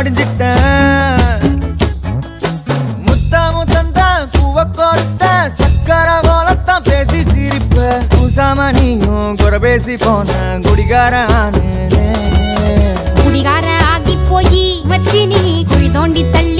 மடிஞ்சிட்டேன். முத்தாமு தந்தா பூவ கொடுத்த சக்கர போலத்தான் பேசி சிரிப்ப. பூசாம நீயும் குறை பேசி போன குடிகார ஆகி போய் மச்சி நீ குழி தோண்டி தள்ளி